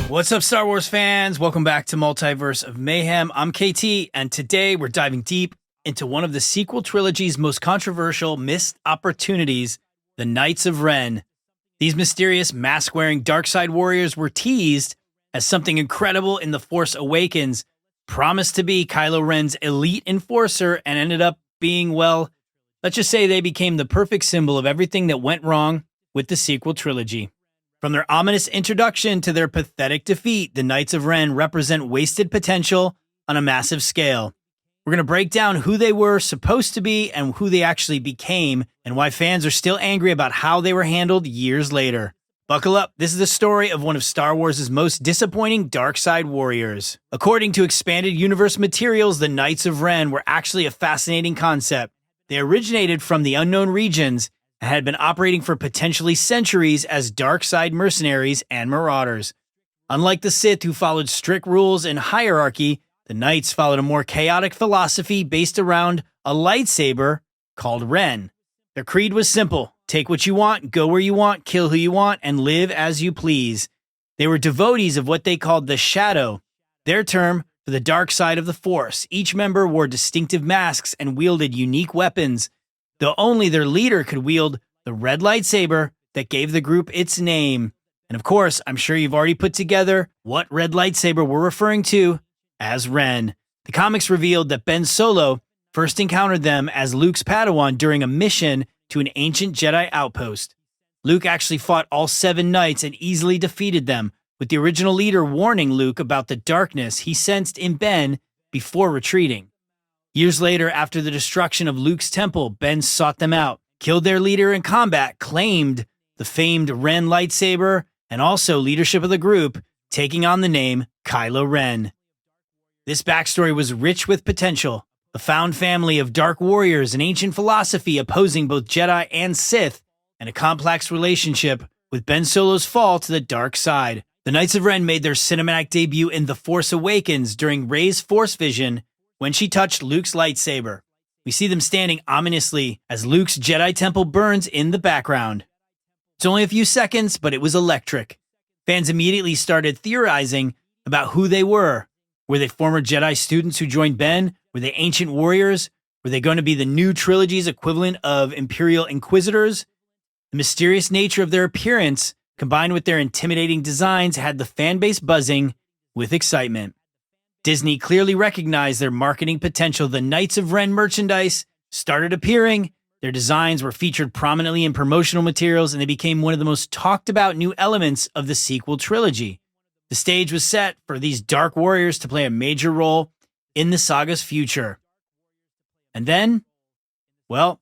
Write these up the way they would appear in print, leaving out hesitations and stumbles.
What's up, Star Wars fans? Welcome back to Multiverse of Mayhem. I'm KT, and today we're diving deep into one of the sequel trilogy's most controversial missed opportunities, the Knights of Ren. These mysterious mask-wearing dark side warriors were teased as something incredible in The Force Awakens, promised to be Kylo Ren's elite enforcer, and ended up being, well, let's just say they became the perfect symbol of everything that went wrong with the sequel trilogy. From their ominous introduction to their pathetic defeat, the Knights of Ren represent wasted potential on a massive scale. We're going to break down who they were supposed to be and who they actually became, and why fans are still angry about how they were handled years later. Buckle up, this is the story of one of Star Wars' most disappointing dark side warriors. According to expanded universe materials, the Knights of Ren were actually a fascinating concept. They originated from the unknown regions and had been operating for potentially centuries as dark side mercenaries and marauders. Unlike the Sith, who followed strict rules and hierarchy, the Knights followed a more chaotic philosophy based around a lightsaber called Ren. Their creed was simple: take what you want, go where you want, kill who you want, and live as you please. They were devotees of what they called the Shadow, their term for the dark side of the Force. Each member wore distinctive masks and wielded unique weapons, though only their leader could wield the red lightsaber that gave the group its name. And of course, I'm sure you've already put together what red lightsaber we're referring to as Ren. The comics revealed that Ben Solo first encountered them as Luke's Padawan during a mission to an ancient Jedi outpost. Luke actually fought all 7 knights and easily defeated them, with the original leader warning Luke about the darkness he sensed in Ben before retreating. Years later, after the destruction of Luke's temple, Ben sought them out, killed their leader in combat, claimed the famed Ren lightsaber, and also leadership of the group, taking on the name Kylo Ren. This backstory was rich with potential. A found family of dark warriors, an ancient philosophy opposing both Jedi and Sith, and a complex relationship with Ben Solo's fall to the dark side. The Knights of Ren made their cinematic debut in The Force Awakens during Rey's Force vision when she touched Luke's lightsaber. We see them standing ominously as Luke's Jedi temple burns in the background. It's only a few seconds, but it was electric. Fans immediately started theorizing about who they were. Were they former Jedi students who joined Ben? Were they ancient warriors? Were they going to be the new trilogy's equivalent of Imperial Inquisitors? The mysterious nature of their appearance, combined with their intimidating designs, had the fan base buzzing with excitement. Disney clearly recognized their marketing potential. The Knights of Ren merchandise started appearing. Their designs were featured prominently in promotional materials, and they became one of the most talked about new elements of the sequel trilogy. The stage was set for these dark warriors to play a major role in the saga's future. And then, well,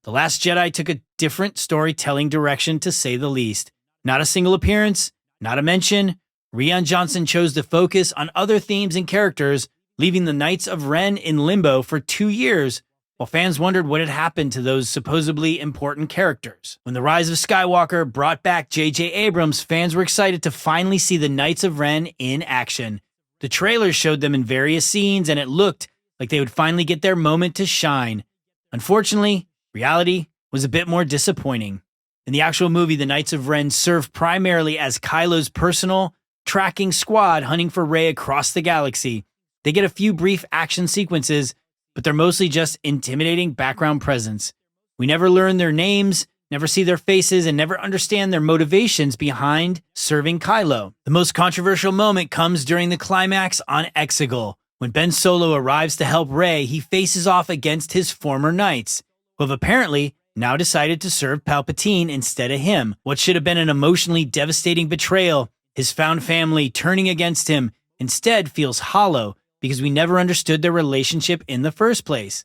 The Last Jedi took a different storytelling direction, to say the least. Not a single appearance, not a mention. Rian Johnson chose to focus on other themes and characters, leaving the Knights of Ren in limbo for 2 years, while fans wondered what had happened to those supposedly important characters. When the Rise of Skywalker brought back J.J. Abrams, fans were excited to finally see the Knights of Ren in action. The trailers showed them in various scenes, and it looked like they would finally get their moment to shine. Unfortunately, reality was a bit more disappointing. In the actual movie, the Knights of Ren serve primarily as Kylo's personal tracking squad hunting for Rey across the galaxy. They get a few brief action sequences, but they're mostly just intimidating background presence. We never learn their names, never see their faces, and never understand their motivations behind serving Kylo. The most controversial moment comes during the climax on Exegol. When Ben Solo arrives to help Rey, he faces off against his former knights, who have apparently now decided to serve Palpatine instead of him. What should have been an emotionally devastating betrayal, his found family turning against him, instead feels hollow because we never understood their relationship in the first place.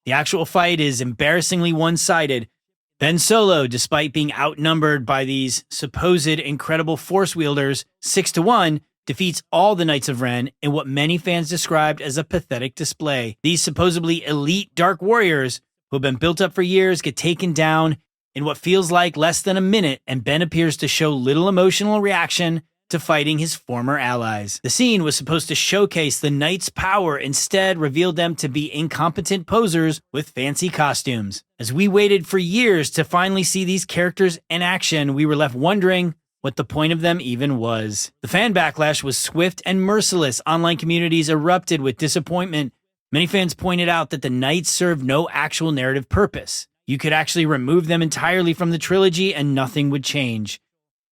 The actual fight is embarrassingly one-sided. Ben Solo, despite being outnumbered by these supposed incredible Force wielders 6-1, defeats all the Knights of Ren in what many fans described as a pathetic display. These supposedly elite dark warriors, who have been built up for years, get taken down in what feels like less than a minute, and Ben appears to show little emotional reaction to fighting his former allies. The scene was supposed to showcase the Knights' power, instead revealed them to be incompetent posers with fancy costumes. As we waited for years to finally see these characters in action, we were left wondering what the point of them even was. The fan backlash was swift and merciless. Online communities erupted with disappointment. Many fans pointed out that the Knights served no actual narrative purpose. You could actually remove them entirely from the trilogy and nothing would change.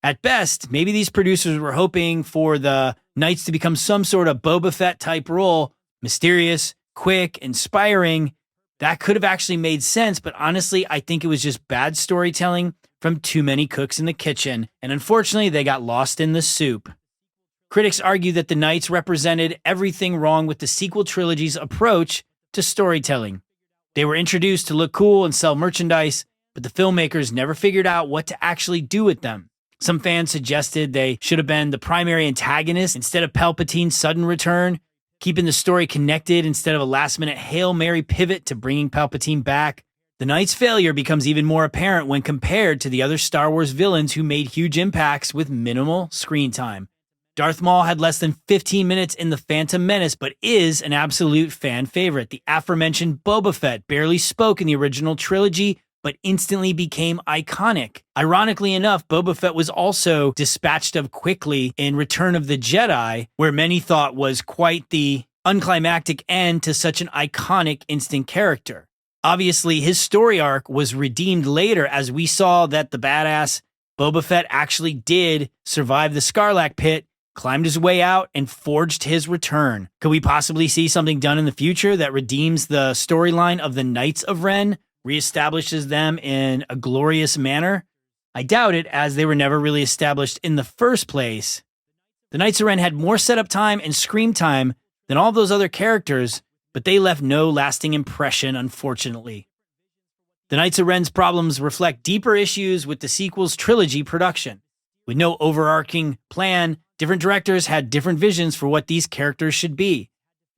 At best, maybe these producers were hoping for the Knights to become some sort of Boba Fett type role, mysterious, quick, inspiring. That could have actually made sense, but honestly, I think it was just bad storytelling from too many cooks in the kitchen, and unfortunately, they got lost in the soup. Critics argue that the Knights represented everything wrong with the sequel trilogy's approach to storytelling. They were introduced to look cool and sell merchandise, but the filmmakers never figured out what to actually do with them. Some fans suggested they should have been the primary antagonist instead of Palpatine's sudden return, keeping the story connected instead of a last-minute Hail Mary pivot to bringing Palpatine back. The Knights' failure becomes even more apparent when compared to the other Star Wars villains who made huge impacts with minimal screen time. Darth Maul had less than 15 minutes in The Phantom Menace, but is an absolute fan favorite. The aforementioned Boba Fett barely spoke in the original trilogy, but instantly became iconic. Ironically enough, Boba Fett was also dispatched of quickly in Return of the Jedi, where many thought was quite the unclimactic end to such an iconic instant character. Obviously, his story arc was redeemed later as we saw that the badass Boba Fett actually did survive the Sarlacc pit, climbed his way out, and forged his return. Could we possibly see something done in the future that redeems the storyline of the Knights of Ren, reestablishes them in a glorious manner? I doubt it, as they were never really established in the first place. The Knights of Ren had more setup time and screen time than all those other characters, but they left no lasting impression, unfortunately. The Knights of Ren's problems reflect deeper issues with the sequel's trilogy production. With no overarching plan, different directors had different visions for what these characters should be.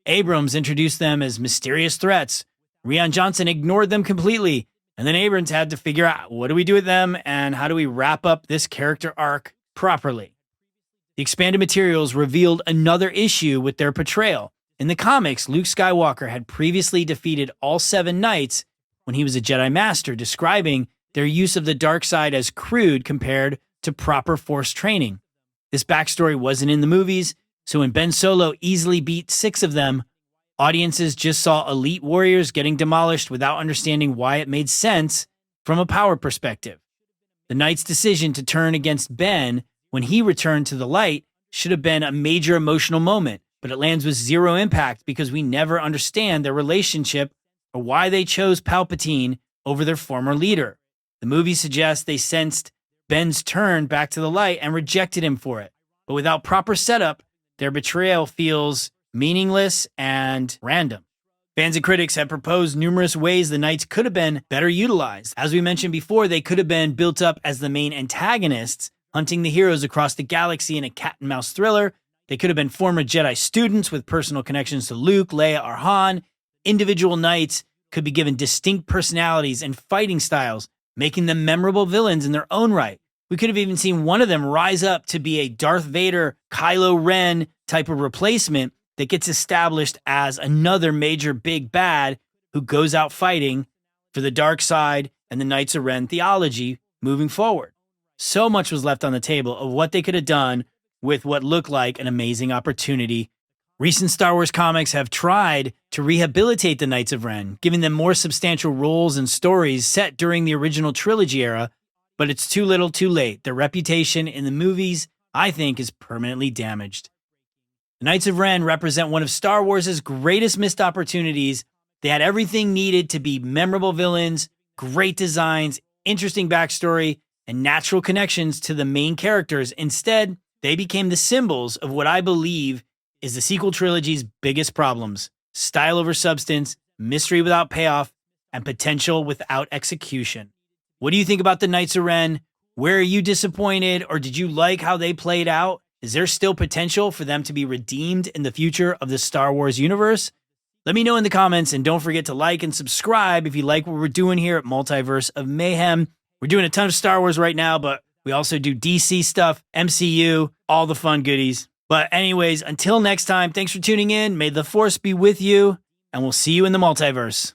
Abrams introduced them as mysterious threats. Rian Johnson ignored them completely, and then Abrams had to figure out what do we do with them and how do we wrap up this character arc properly. The expanded materials revealed another issue with their portrayal. In the comics, Luke Skywalker had previously defeated all 7 Knights when he was a Jedi Master, describing their use of the dark side as crude compared to proper Force training. This backstory wasn't in the movies, so when Ben Solo easily beat 6 of them, audiences just saw elite warriors getting demolished without understanding why it made sense from a power perspective. The Knight's decision to turn against Ben when he returned to the light should have been a major emotional moment, but it lands with zero impact because we never understand their relationship or why they chose Palpatine over their former leader. The movie suggests they sensed Ben's turn back to the light and rejected him for it. But without proper setup, their betrayal feels meaningless and random. Fans and critics have proposed numerous ways the Knights could have been better utilized. As we mentioned before, they could have been built up as the main antagonists, hunting the heroes across the galaxy in a cat-and-mouse thriller. They could have been former Jedi students with personal connections to Luke, Leia, or Han. Individual Knights could be given distinct personalities and fighting styles, making them memorable villains in their own right. We could have even seen one of them rise up to be a Darth Vader, Kylo Ren type of replacement that gets established as another major big bad who goes out fighting for the dark side and the Knights of Ren theology moving forward. So much was left on the table of what they could have done with what looked like an amazing opportunity. Recent Star Wars comics have tried to rehabilitate the Knights of Ren, giving them more substantial roles and stories set during the original trilogy era, but it's too little too late. Their reputation in the movies, I think, is permanently damaged. The Knights of Ren represent one of Star Wars' greatest missed opportunities. They had everything needed to be memorable villains, great designs, interesting backstory, and natural connections to the main characters. Instead, they became the symbols of what I believe is the sequel trilogy's biggest problems: style over substance, mystery without payoff, and potential without execution. What do you think about the Knights of Ren? Where are you disappointed, or did you like how they played out? Is there still potential for them to be redeemed in the future of the Star Wars universe? Let me know in the comments, and don't forget to like and subscribe if you like what we're doing here at Multiverse of Mayhem. We're doing a ton of Star Wars right now, but We also do DC stuff, MCU, all the fun goodies. But anyways, until next time, thanks for tuning in. May the Force be with you, and we'll see you in the multiverse.